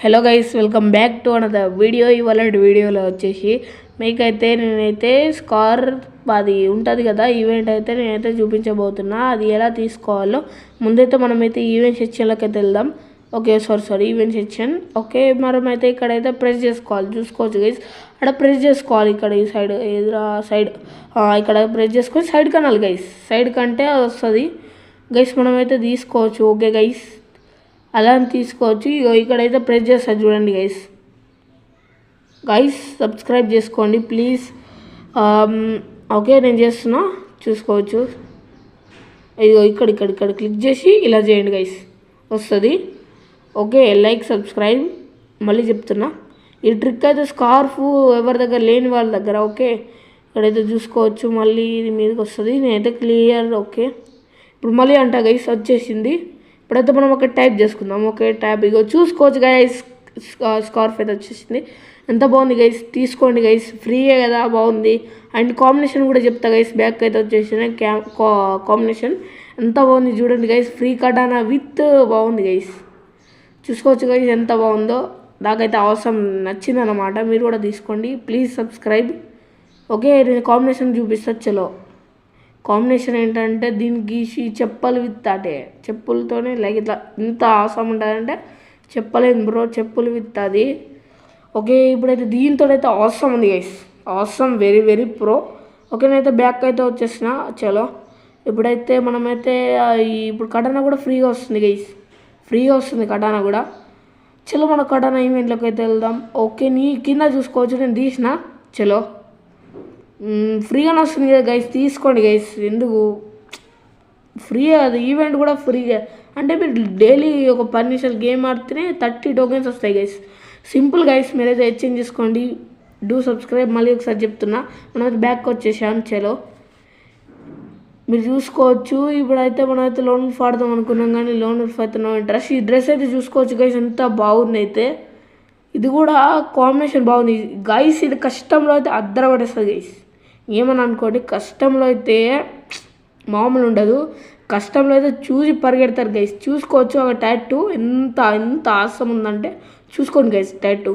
Hello guys, welcome back to another video. ఇవాళ వీడియోలో వచ్చేసి మీకైతే నేనైతే స్కార్ అది ఉంటుంది కదా ఈవెంట్ అయితే నేనైతే చూపించబోతున్నా. అది ఎలా తీసుకోవాలో ముందైతే మనమైతే ఈవెంట్ సెక్షన్లోకి అయితే వెళ్దాం. Okay, sorry event section. Okay, మనమైతే ఇక్కడైతే ప్రెస్ చేసుకోవాలి. చూసుకోవచ్చు గైస్, అక్కడ ప్రెస్ చేసుకోవాలి. ఇక్కడ ఈ సైడ్ ఎదురా సైడ్ ఇక్కడ ప్రెస్ చేసుకొని సైడ్ కనాలి గైస్. సైడ్ కంటే అది వస్తుంది గైస్, మనమైతే తీసుకోవచ్చు. ఓకే గైస్, అలా తీసుకోవచ్చు. ఇక్కడైతే ప్రెస్ చేస్తారు చూడండి గైస్. సబ్స్క్రైబ్ చేసుకోండి ప్లీజ్. ఓకే, నేను చేస్తున్నా, చూసుకోవచ్చు. ఇక్కడ క్లిక్ చేసి ఇలా చేయండి గైస్, వస్తుంది. Okay, like subscribe. మళ్ళీ చెప్తున్నా, ఈ ట్రిక్ అయితే స్కార్ఫ్ ఎవరి దగ్గర లేని వాళ్ళ దగ్గర. ఓకే, ఇక్కడైతే చూసుకోవచ్చు. మళ్ళీ ఇది మీదకి వస్తుంది. నేనైతే క్లియర్. ఓకే, ఇప్పుడు మళ్ళీ అంట గైస్ వచ్చేసింది. ఇప్పుడైతే మనం ఒక టైప్ చేసుకుందాం. ఓకే, టైప్ ఇగో చూసుకోవచ్చు గైస్, స్కార్ఫ్ అయితే వచ్చేసింది. ఎంత బాగుంది గైస్, తీసుకోండి గైస్, ఫ్రీయే కదా, బాగుంది. అండ్ కాంబినేషన్ కూడా చెప్తా గైస్. బ్యాక్ అయితే వచ్చేసింది కాంబినేషన్ ఎంత బాగుంది చూడండి గైస్. ఫ్రీ కటానా విత్ బాగుంది గైస్, చూసుకోవచ్చు గైస్ ఎంత బాగుందో. నాకైతే అవసరం నచ్చింది అన్నమాట. మీరు కూడా తీసుకోండి ప్లీజ్, సబ్స్క్రైబ్. ఓకే, నేను కాంబినేషన్ చూపిస్తా. చలో, కాంబినేషన్ ఏంటంటే దీనికి చెప్పలు విత్ అంటే చెప్పులతోనే లైక్ ఇట్లా ఇంత అవసరం ఉంటుందంటే చెప్పలేను బ్రో, చెప్పులు విత్ అది. ఓకే, ఇప్పుడైతే దీంతో అయితే అవసరం ఉంది గైస్, అవసరం వెరీ వెరీ ప్రో. ఓకే, నేనైతే బ్యాక్ అయితే వచ్చేసిన. చలో, ఇప్పుడైతే మనమైతే ఇప్పుడు కటానా కూడా ఫ్రీగా వస్తుంది గైస్, ఫ్రీగా వస్తుంది కటానా కూడా. చలో, మన కటానా ఈవెంట్లోకి అయితే వెళ్దాం. ఓకే, నీ కింద చూసుకోవచ్చు, నేను తీసిన. చలో, ఫ్రీగానే వస్తుంది కదా గైస్, తీసుకోండి గైస్. ఎందుకు ఫ్రీ, అది ఈవెంట్ కూడా ఫ్రీగా. అంటే మీరు డైలీ ఒక 10 నిమిషాలు గేమ్ ఆడితేనే 30 టోకెన్స్ వస్తాయి గైస్. సింపుల్ గైస్, మీరైతే ఎక్స్చేంజ్ చేసుకోండి. Do subscribe. మళ్ళీ ఒకసారి చెప్తున్నా, మనమైతే బ్యాక్ వచ్చేసాం. చలో, మీరు చూసుకోవచ్చు. ఇప్పుడైతే మనమైతే లోన్ ఉల్ఫ్ ఆడదాం అనుకున్నాం, కానీ లోన్ ఉల్ఫ్ అయితే నో ఇంట్రెస్ట్. ఈ డ్రెస్ అయితే చూసుకోవచ్చు గైస్, ఎంత బాగుంది. అయితే ఇది కూడా కాంబినేషన్ బాగుంది గైస్. ఇది కష్టంలో అయితే అద్దర పడేస్తుంది గైస్. ఏమని అనుకోండి, కష్టంలో అయితే మామూలు ఉండదు. కష్టంలో అయితే చూసి పరిగెడతారు గైస్. చూసుకోవచ్చు ఒక టాటూ ఎంత ఎంత ఆసం ఉందంటే చూసుకోండి గైస్. టాటూ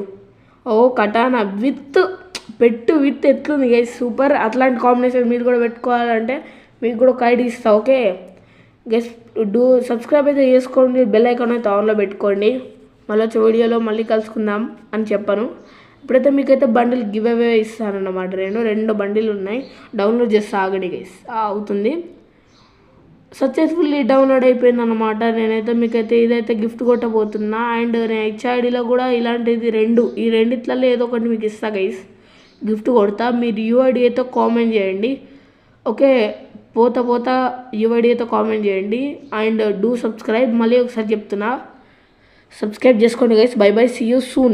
ఓ కటానా విత్ విత్ ఎట్లుంది గైస్, సూపర్. అట్లాంటి కాంబినేషన్ మీరు కూడా పెట్టుకోవాలంటే మీకు కూడా ఒక ఐడి ఇస్తా. ఓకే గైస్, డూ సబ్స్క్రైబ్ అయితే చేసుకోండి. బెల్ ఐకాన్ అయితే ఆన్లో పెట్టుకోండి. మళ్ళీ వచ్చే వీడియోలో మళ్ళీ కలుసుకుందాం అని చెప్పాను. ఇప్పుడైతే మీకైతే బండిల్ గివ్ అవే ఇస్తానన్నమాట. రెండు బండిలు ఉన్నాయి, డౌన్లోడ్ చేస్తే ఆగండి గైస్, అవుతుంది. సక్సెస్ఫుల్లీ డౌన్లోడ్ అయిపోయింది అనమాట. నేనైతే మీకైతే ఇదైతే గిఫ్ట్ కొట్టబోతున్నా. అండ్ నేను హెచ్ఐడిలో కూడా ఇలాంటిది ఈ రెండిట్లలో ఏదో ఒకటి మీకు ఇస్తా గైస్, గిఫ్ట్ కొడతా. మీరు యూఐడి అయితే కామెంట్ చేయండి. ఓకే, పోతా యూఐడి అయితే కామెంట్ చేయండి. And do subscribe. మళ్ళీ ఒకసారి చెప్తున్నా, సబ్స్క్రైబ్ చేసుకోండి guys. Bye bye, see you soon.